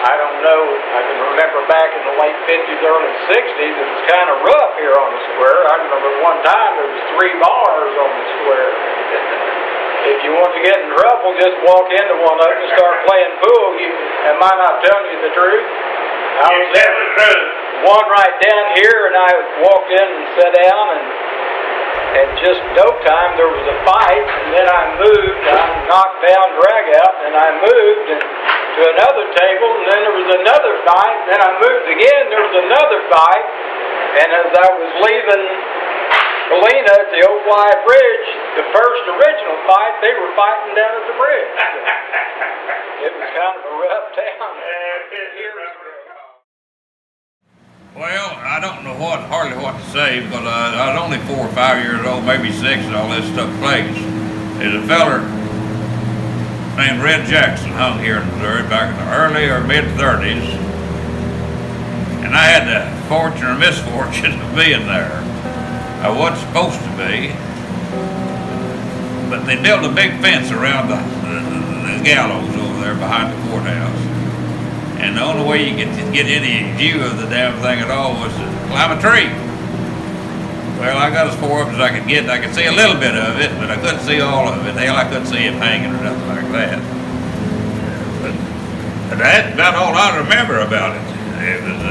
I don't know, I can remember back in the late 50s, early 60s, it was kind of rough here on the square. I remember one time there was 3 bars on the square. If you want to get in trouble, just walk into one of them and start playing pool. Am I not telling you the truth? I was in one right down here, and I walked in and sat down, and just no time there was a fight, and then I moved, I knocked down, drag out, and I moved to another table, and then there was another fight, and then I moved again, there was another fight, and as I was leaving Galena at the Old Galena Bridge, the first original fight, they were fighting down at the bridge. It was kind of a rough town. Well, I don't know hardly what to say, because I was only 4 or 5 years old, maybe 6, and all this stuff plays. There's a feller named Red Jackson hung here in Missouri back in the early or mid-30s, and I had the fortune or misfortune of being there. I wasn't supposed to be, but they built a big fence around the gallows over there behind the courthouse. And the only way you could get any view of the damn thing at all was to climb a tree. Well, I got as far up as I could get. I could see a little bit of it, but I couldn't see all of it. Hell, I couldn't see him hanging or nothing like that. But that's about all I remember about it. It was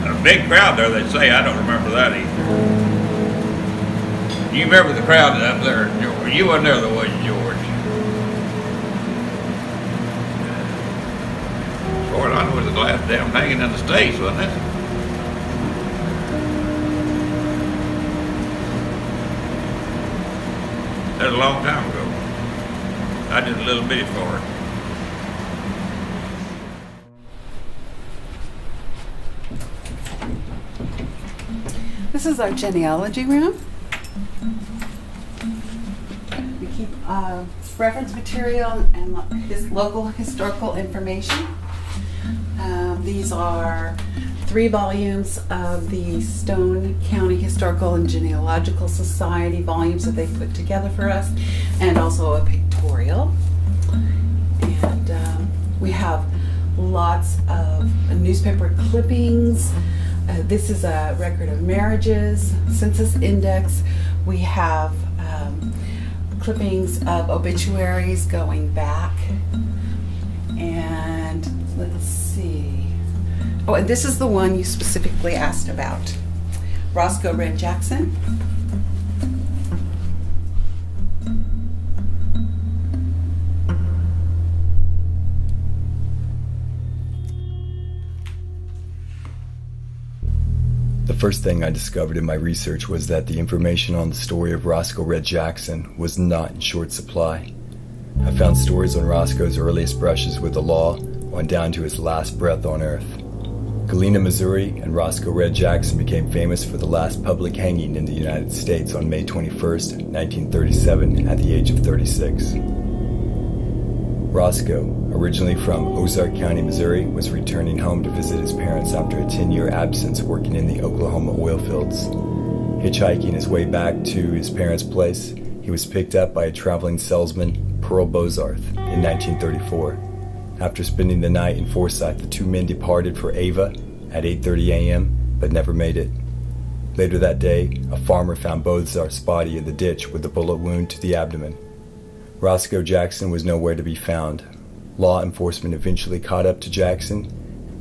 a big crowd there, they say. I don't remember that either. You remember the crowd up there, George? You wasn't there, was you, George? As far as I know, it was the last damn hanging in the States, wasn't it? That was a long time ago. I did a little bit for it. This is our genealogy room. We keep reference material and local historical information. These are 3 volumes of the Stone County Historical and Genealogical Society volumes that they put together for us, and also a pictorial. And we have lots of newspaper clippings. This is a record of marriages, census index. We have clippings of obituaries going back. And let's see. Oh, and this is the one you specifically asked about. Roscoe Red Jackson. The first thing I discovered in my research was that the information on the story of Roscoe Red Jackson was not in short supply. I found stories on Roscoe's earliest brushes with the law on down to his last breath on earth. Galena, Missouri, and Roscoe Red Jackson became famous for the last public hanging in the United States on May 21st, 1937, at the age of 36. Roscoe, originally from Ozark County, Missouri, was returning home to visit his parents after a 10-year absence working in the Oklahoma oil fields. Hitchhiking his way back to his parents' place, he was picked up by a traveling salesman, Pearl Bozarth, in 1934. After spending the night in Forsyth, the 2 men departed for Ava at 8:30 a.m., but never made it. Later that day, a farmer found Bozarth's body in the ditch with a bullet wound to the abdomen. Roscoe Jackson was nowhere to be found. Law enforcement eventually caught up to Jackson,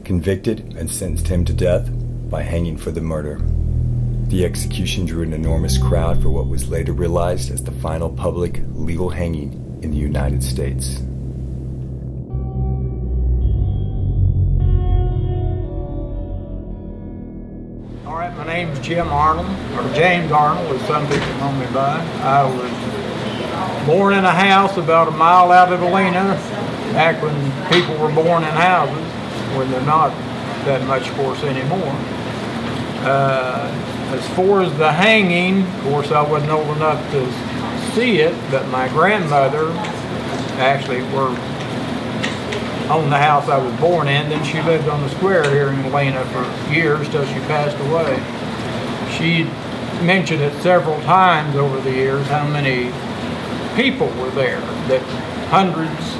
convicted, and sentenced him to death by hanging for the murder. The execution drew an enormous crowd for what was later realized as the final public legal hanging in the United States. All right, my name's Jim Arnold, or James Arnold, as some people know me by. I was born in a house about a mile out of Galena, back when people were born in houses, when they're not that much, of course, anymore. As far as the hanging, of course, I wasn't old enough to see it, but my grandmother actually owned the house I was born in. Then she lived on the square here in Galena for years till she passed away. She mentioned it several times over the years how many people were there, that hundreds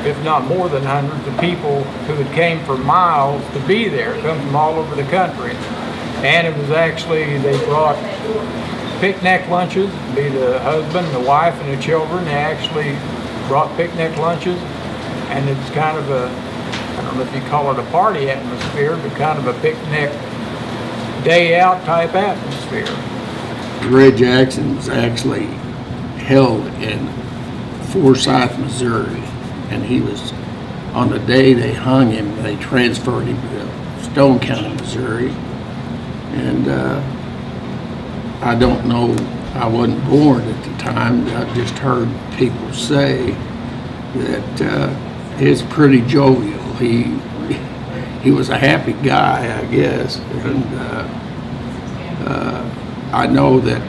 if not more than hundreds of people who had came for miles to be there, come from all over the country. And it was actually, they brought picnic lunches, be the husband, the wife, and the children. They actually brought picnic lunches, and it's kind of a, I don't know if you call it a party atmosphere, but kind of a picnic day out type atmosphere. Red Jackson was actually held in Forsyth, Missouri, and he was, on the day they hung him, they transferred him to Stone County, Missouri. And I don't know, I wasn't born at the time, I just heard people say that he's pretty jovial. He was a happy guy, I guess. And I know that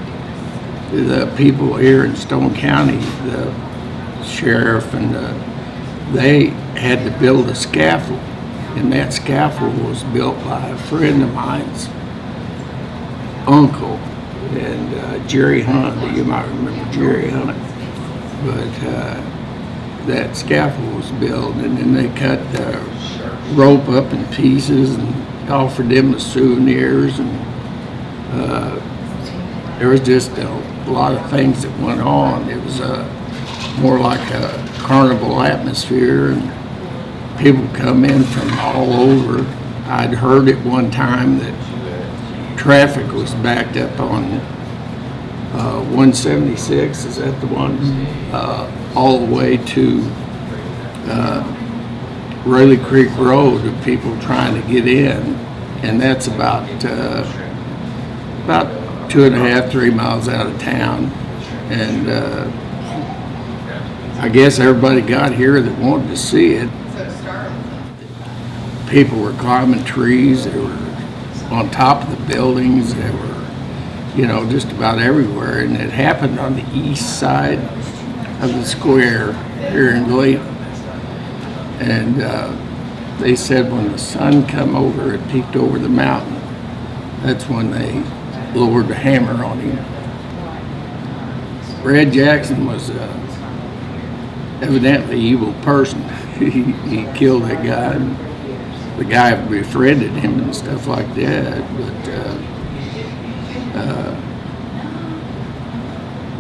the people here in Stone County, the sheriff and they had to build a scaffold, and that scaffold was built by a friend of mine's uncle, and Jerry Hunt. You might remember Jerry Hunt. But that scaffold was built, and then they cut the rope up in pieces and offered them as souvenirs, and there was just a lot of things that went on. It was more like a carnival atmosphere, and people come in from all over. I'd heard at one time that traffic was backed up on 176, is that the one? All the way to Rayleigh Creek Road, of people trying to get in, and that's about 2.5, 3 miles out of town. And I guess everybody got here that wanted to see it. People were climbing trees, they were on top of the buildings, they were, you know, just about everywhere. And it happened on the east side of the square here in Galena. And they said when the sun come over, it peeked over the mountain, that's when they lowered the hammer on him. Red Jackson was evidently an evil person. He killed that guy. The guy befriended him and stuff like that, but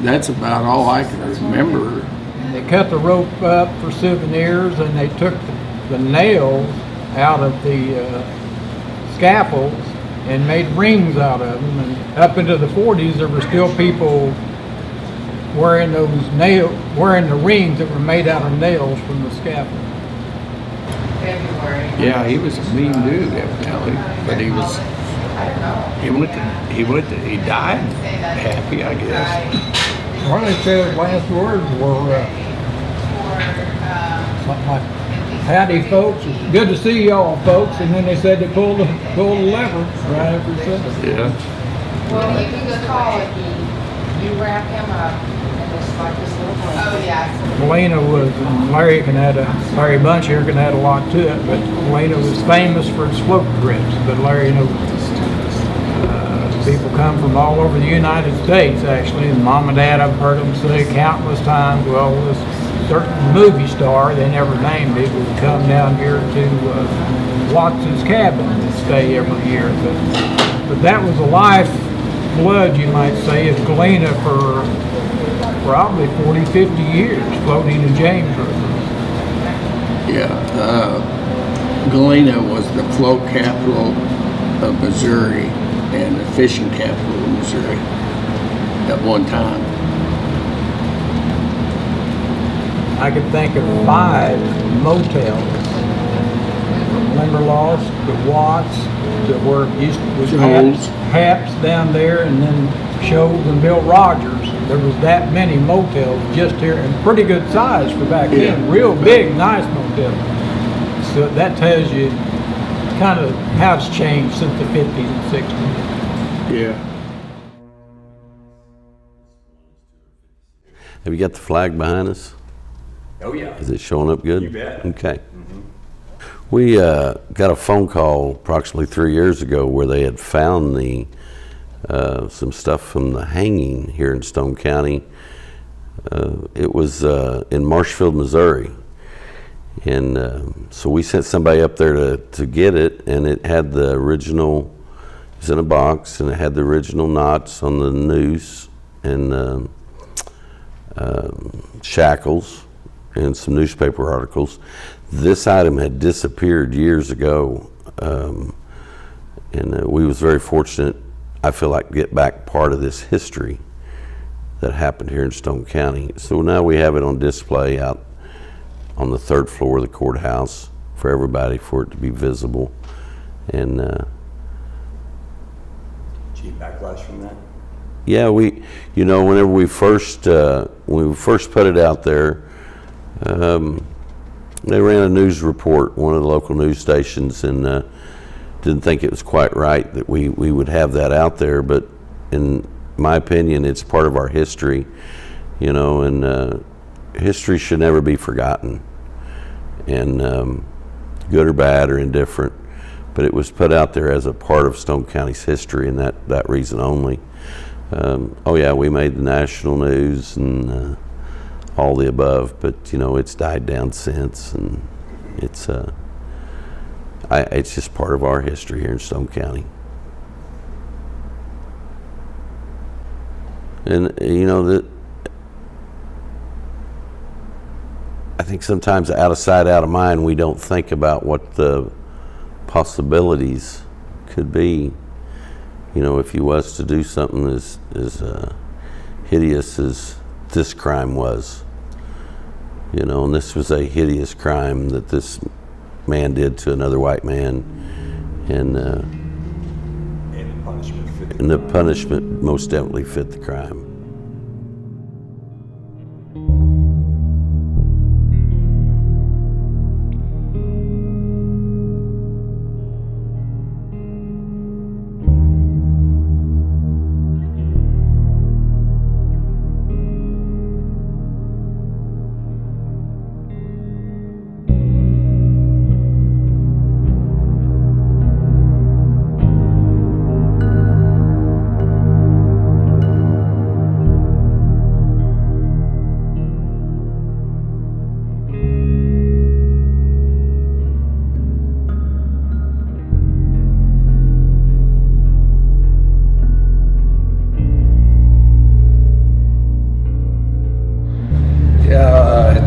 that's about all I can remember. They cut the rope up for souvenirs, and they took the nails out of the scaffolds and made rings out of them. And up into the 40s, there were still people wearing wearing the rings that were made out of nails from the scaffold. Yeah, he was a mean dude, evidently, but he died happy, I guess. Well, they said his last words were something like, "Howdy, folks. It's good to see y'all, folks." And then they said they pulled the lever right after he said it. Yeah. Well, you can go call it. You wrap him up and it's like this little boy. Oh, yeah. Galena was, and Larry Bunch here can add a lot to it, but Galena was famous for its float trips. But Larry knows people come from all over the United States, actually, and Mom and Dad, I've heard them say countless times, well, this certain movie star, they never named it, would come down here to Watts's cabin and stay every year. But that was a lifeblood, you might say, of Galena for probably 40, 50 years, floating the James River. Yeah, Galena was the float capital of Missouri and the fishing capital of Missouri at one time. I could think of 5 motels, from Limberlost to Watts to where it was Haps down there, and then Shoals and Bill Rogers. There was that many motels just here, and pretty good size for back then. Real big, nice motels. So that tells you kind of how it's changed since the 50s and 60s. Yeah. Have you got the flag behind us? Oh yeah. Is it showing up good? You bet. Okay. We got a phone call approximately 3 years ago where they had found some stuff from the hanging here in Stone County. It was in Marshfield, Missouri. And so we sent somebody up there to get it, and it had the original, it was in a box, and it had the original knots on the noose and shackles and some newspaper articles. This item had disappeared years ago, and we was very fortunate, I feel like, to get back part of this history that happened here in Stone County. So now we have it on display out on the 3rd floor of the courthouse for everybody, for it to be visible. And Did you get backlash from that? yeah, whenever we first put it out there, they ran a news report, one of the local news stations, and didn't think it was quite right that we would have that out there. But in my opinion, it's part of our history, and history should never be forgotten, and good or bad or indifferent, but it was put out there as a part of Stone County's history, and that reason only. Oh yeah, we made the national news and all the above, but it's died down since, and it's just part of our history here in Stone County. And that I think sometimes out of sight, out of mind, we don't think about what the possibilities could be. If you was to do something as hideous as this crime was, and this was a hideous crime that this man did to another white man, and the punishment most definitely fit the crime.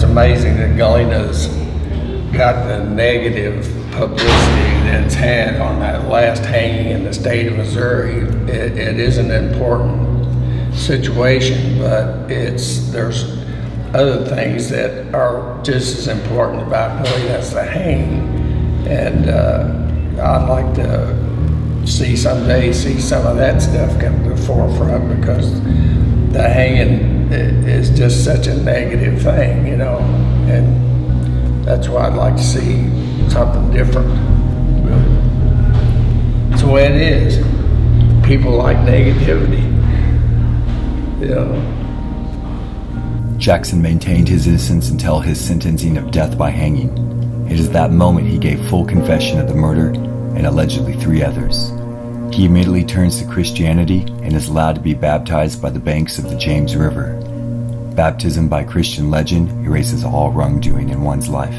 Amazing that Galena's got the negative publicity that it's had on that last hanging in the state of Missouri. It is an important situation, but there's other things that are just as important about Galena's the hanging. And I'd like to someday see some of that stuff come to the forefront, because the hanging is just such a negative thing, and that's why I'd like to see something different. It's the way it is. People like negativity, Jackson maintained his innocence until his sentencing of death by hanging. It is that moment he gave full confession of the murder and allegedly 3 others. He immediately turns to Christianity and is allowed to be baptized by the banks of the James River. Baptism by Christian legend erases all wrongdoing in one's life.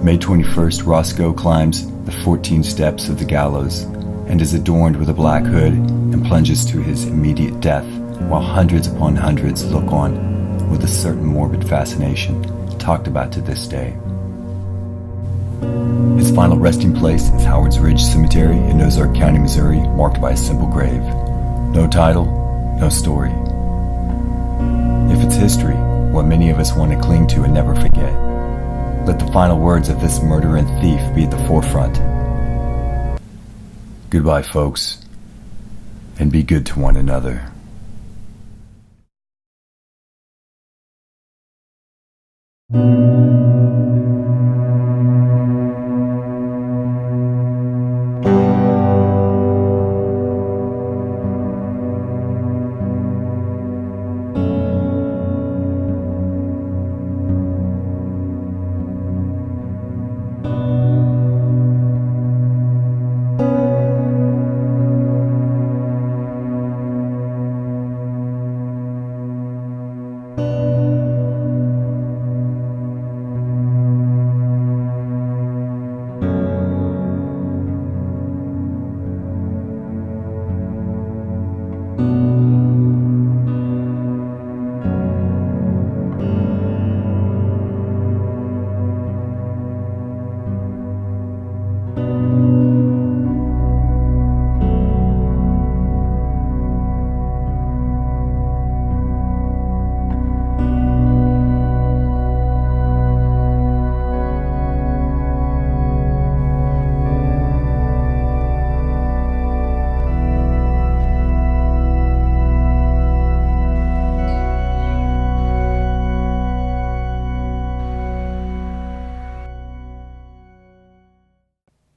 May 21st, Roscoe climbs the 14 steps of the gallows and is adorned with a black hood and plunges to his immediate death, while hundreds upon hundreds look on with a certain morbid fascination, talked about to this day. His final resting place is Howard's Ridge Cemetery in Ozark County, Missouri, marked by a simple grave. No title, no story. If it's history, what many of us want to cling to and never forget, let the final words of this murderer and thief be at the forefront. Goodbye, folks, and be good to one another.